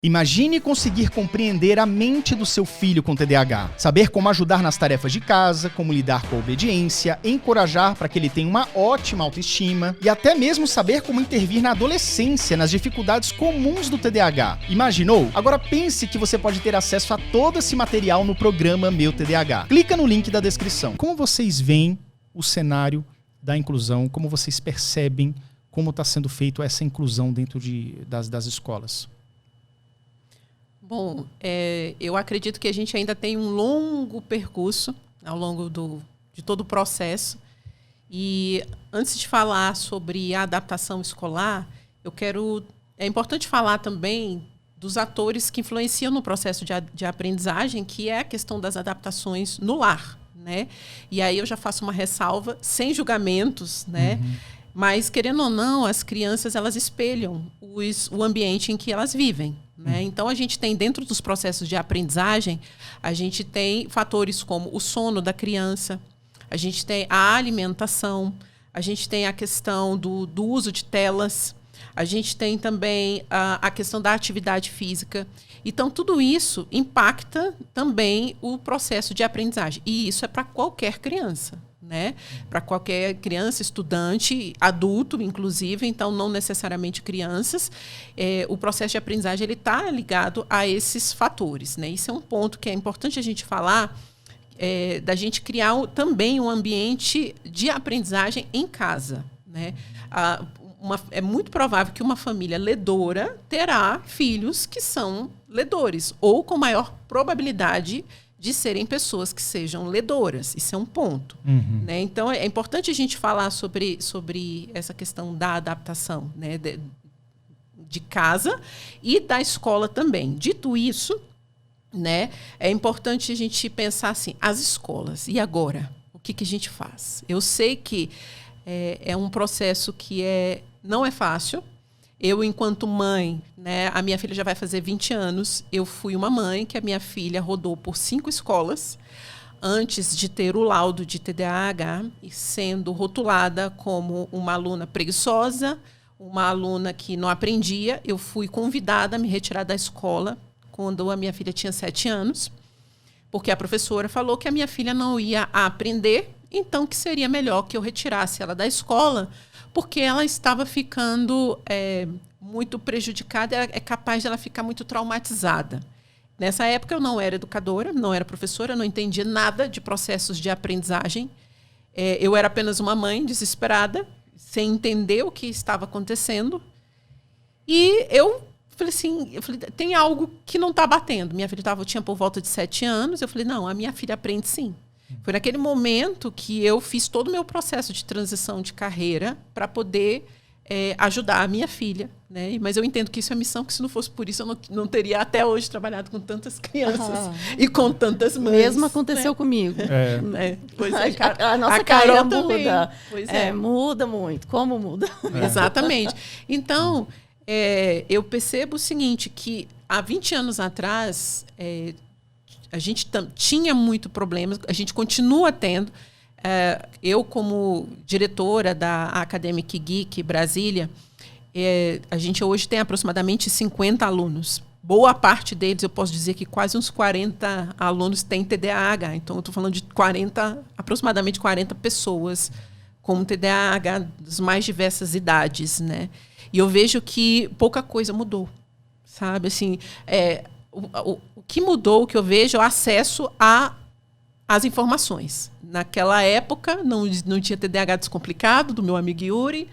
Imagine conseguir compreender a mente do seu filho com TDAH, saber como ajudar nas tarefas de casa, como lidar com a obediência, encorajar para que ele tenha uma ótima autoestima e até mesmo saber como intervir na adolescência, nas dificuldades comuns do TDAH. Imaginou? Agora pense que você pode ter acesso a todo esse material no programa Meu TDAH. Clica no link da descrição. Como vocês veem o cenário da inclusão, como vocês percebem como está sendo feito essa inclusão dentro das escolas? Bom, eu acredito que a gente ainda tem um longo percurso ao longo de todo o processo. E antes de falar sobre a adaptação escolar, é importante falar também dos atores que influenciam no processo de aprendizagem, que é a questão das adaptações no lar, né? E aí eu já faço uma ressalva, sem julgamentos, né? Uhum. Mas, querendo ou não, as crianças elas espelham o ambiente em que elas vivem. Né? Então, a gente tem, dentro dos processos de aprendizagem, a gente tem fatores como o sono da criança, a gente tem a alimentação, a gente tem a questão do uso de telas, a gente tem também a questão da atividade física. Então, tudo isso impacta também o processo de aprendizagem. E isso é para qualquer criança. Né? Para qualquer criança, estudante, adulto, inclusive, então não necessariamente crianças, o processo de aprendizagem está ligado a esses fatores. Né? Isso é um ponto que é importante a gente falar, da gente criar também um ambiente de aprendizagem em casa. Né? É muito provável que uma família ledora terá filhos que são ledores, ou com maior probabilidade de serem pessoas que sejam ledoras. Isso é um ponto. Uhum. Né? Então, é importante a gente falar sobre essa questão da adaptação, né? de casa e da escola também. Dito isso, né? É importante a gente pensar assim, as escolas, e agora? O que a gente faz? Eu sei que é um processo que não é fácil. Eu, enquanto mãe, né, a minha filha já vai fazer 20 anos, eu fui uma mãe que a minha filha rodou por 5 escolas antes de ter o laudo de TDAH, e sendo rotulada como uma aluna preguiçosa, uma aluna que não aprendia. Eu fui convidada a me retirar da escola quando a minha filha tinha 7 anos, porque a professora falou que a minha filha não ia aprender, então que seria melhor que eu retirasse ela da escola, porque ela estava ficando muito prejudicada, é capaz de ela ficar muito traumatizada. Nessa época eu não era educadora, não era professora, não entendia nada de processos de aprendizagem. Eu era apenas uma mãe desesperada, sem entender o que estava acontecendo. E eu falei assim, tem algo que não está batendo. Minha filha tinha por volta de 7 anos, eu falei, não, a minha filha aprende sim. Foi naquele momento que eu fiz todo o meu processo de transição de carreira para poder ajudar a minha filha. Né? Mas eu entendo que isso é missão, que se não fosse por isso, eu não teria até hoje trabalhado com tantas crianças e com tantas mães. Mesmo aconteceu comigo. Pois a nossa carreira muda. Muda muito. Como muda? Exatamente. Então, eu percebo o seguinte, que há 20 anos atrás... a gente tinha muito problemas, a gente continua tendo. Eu, como diretora da Academic Geek Brasília, a gente hoje tem aproximadamente 50 alunos. Boa parte deles, eu posso dizer que quase uns 40 alunos têm TDAH. Então, eu estou falando de aproximadamente 40 pessoas com TDAH das mais diversas idades. Né? E eu vejo que pouca coisa mudou. Sabe? Assim, o que mudou, o que eu vejo, é o acesso às informações. Naquela época, não tinha TDAH descomplicado, do meu amigo Yuri,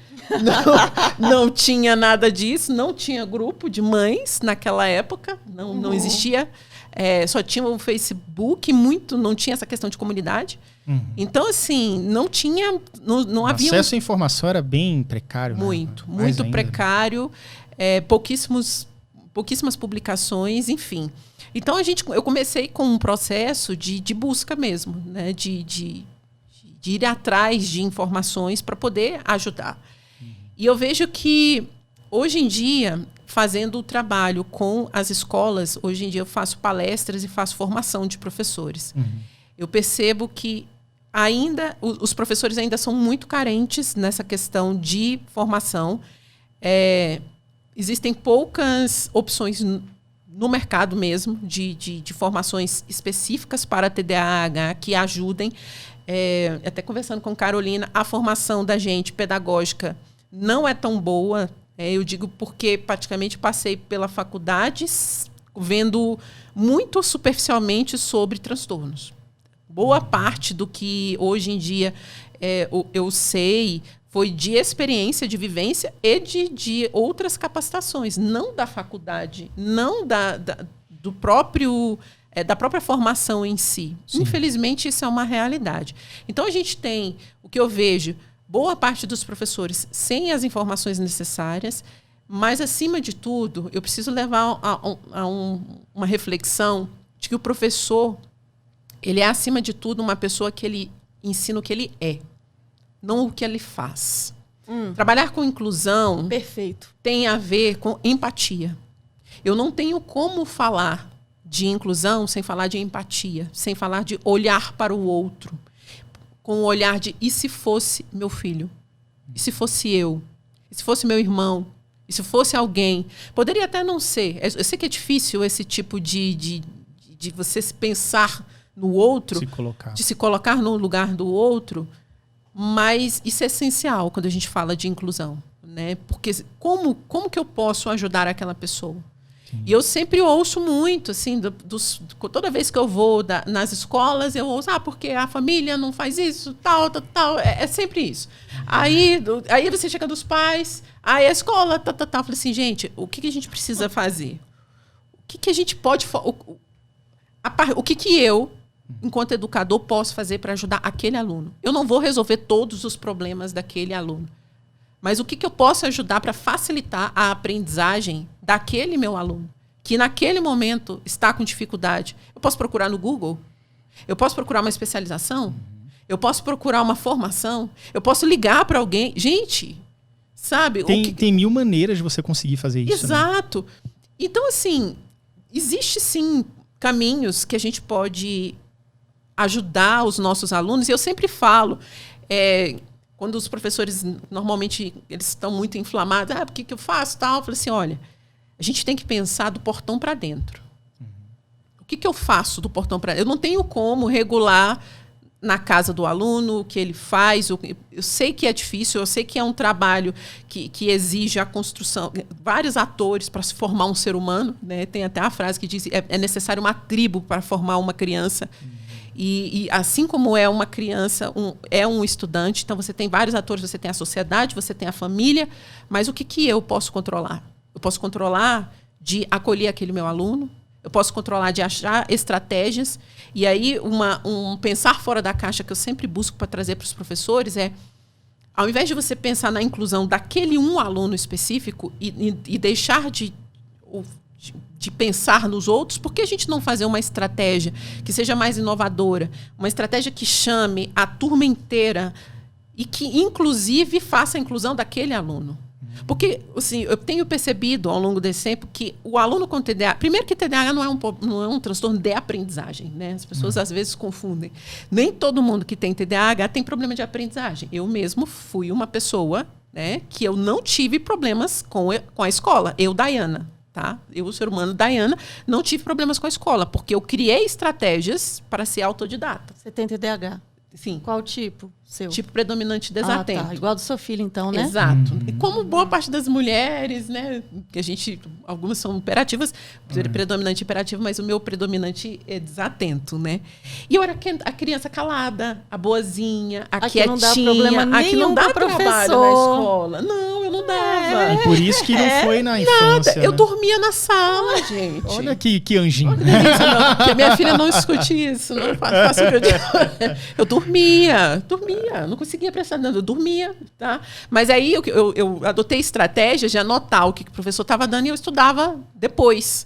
não tinha nada disso, não tinha grupo de mães naquela época, não existia, só tinha o Facebook, não tinha essa questão de comunidade. Uhum. Então, assim, não havia... O acesso à informação era bem precário. Muito né? Precário, pouquíssimas publicações, enfim. Então, eu comecei com um processo de busca mesmo, né? de ir atrás de informações para poder ajudar. Uhum. E eu vejo que, hoje em dia, fazendo o trabalho com as escolas, hoje em dia eu faço palestras e faço formação de professores. Uhum. Eu percebo que os professores ainda são muito carentes nessa questão de formação. Existem poucas opções no mercado mesmo, de formações específicas para TDAH que ajudem. Até conversando com Carolina, a formação da gente pedagógica não é tão boa. Eu digo porque praticamente passei pela faculdade vendo muito superficialmente sobre transtornos. Boa parte do que hoje em dia eu sei foi de experiência, de vivência e de outras capacitações, não da faculdade, não do próprio, da própria formação em si. Sim. Infelizmente, isso é uma realidade. Então, a gente tem, o que eu vejo, boa parte dos professores sem as informações necessárias, mas, acima de tudo, eu preciso levar uma reflexão de que o professor, ele é, acima de tudo, uma pessoa que ele ensina o que ele é, não o que ele faz. Trabalhar com inclusão tem a ver com empatia. Eu não tenho como falar de inclusão sem falar de empatia, sem falar de olhar para o outro, com o olhar de e se fosse meu filho? E se fosse eu? E se fosse meu irmão? E se fosse alguém? Poderia até não ser. Eu sei que é difícil esse tipo de você pensar no outro, de se colocar no lugar do outro, mas isso é essencial quando a gente fala de inclusão, né? Porque como que eu posso ajudar aquela pessoa? Sim. E eu sempre ouço muito, assim, toda vez que eu vou nas escolas, eu ouço, porque a família não faz isso, tal. É sempre isso. Aí você chega dos pais, aí a escola, tal. Eu falei assim, gente, o que a gente precisa fazer? O que a gente pode... O que eu, enquanto educador, posso fazer para ajudar aquele aluno? Eu não vou resolver todos os problemas daquele aluno. Mas o que eu posso ajudar para facilitar a aprendizagem daquele meu aluno, que naquele momento está com dificuldade? Eu posso procurar no Google? Eu posso procurar uma especialização? Eu posso procurar uma formação? Eu posso ligar para alguém? Gente, sabe? Tem mil maneiras de você conseguir fazer isso. Exato. Né? Então, assim, existe sim caminhos que a gente pode ajudar os nossos alunos. E eu sempre falo... quando os professores, normalmente, eles estão muito inflamados, o que eu faço? Tal. Eu falei assim, olha, a gente tem que pensar do portão para dentro. O que eu faço do portão para dentro? Eu não tenho como regular na casa do aluno o que ele faz. Eu sei que é difícil, eu sei que é um trabalho que exige a construção, vários atores para se formar um ser humano, né? Tem até a frase que diz é necessário uma tribo para formar uma criança. E assim como é uma criança, é um estudante, então você tem vários atores, você tem a sociedade, você tem a família, mas o que eu posso controlar? Eu posso controlar de acolher aquele meu aluno, eu posso controlar de achar estratégias, e aí um pensar fora da caixa que eu sempre busco para trazer para os professores ao invés de você pensar na inclusão daquele um aluno específico e deixar de pensar nos outros, por que a gente não fazer uma estratégia que seja mais inovadora, uma estratégia que chame a turma inteira e que, inclusive, faça a inclusão daquele aluno? Porque, assim, eu tenho percebido ao longo desse tempo que o aluno com TDAH... Primeiro que TDAH não é um transtorno de aprendizagem, né? As pessoas, às vezes, confundem. Nem todo mundo que tem TDAH tem problema de aprendizagem. Eu mesmo fui uma pessoa, né, que eu não tive problemas com a escola. Eu, Dayana. Tá? Eu, o ser humano, Dayana, não tive problemas com a escola, porque eu criei estratégias para ser autodidata. Você tem TDAH? Sim. Qual tipo? Seu? Tipo predominante desatento. Tá. Igual do seu filho, então, né? Exato. E como boa parte das mulheres, né? Que algumas são imperativas, predominante imperativo, mas o meu predominante é desatento, né? E eu era a criança calada, a boazinha, a quietinha. Não dá problema nenhum, aqui não dá professor. Trabalho na escola. Não, eu não dava. E por isso que não foi na infância. Nada. Eu dormia na sala, gente. Olha que anjinho. Olha que delícia, não. Porque a minha filha não discute isso. Não faço o que eu digo. Eu dormia. Não conseguia prestar atenção, eu dormia, tá? Mas aí eu adotei estratégias de anotar o que o professor estava dando e eu estudava depois.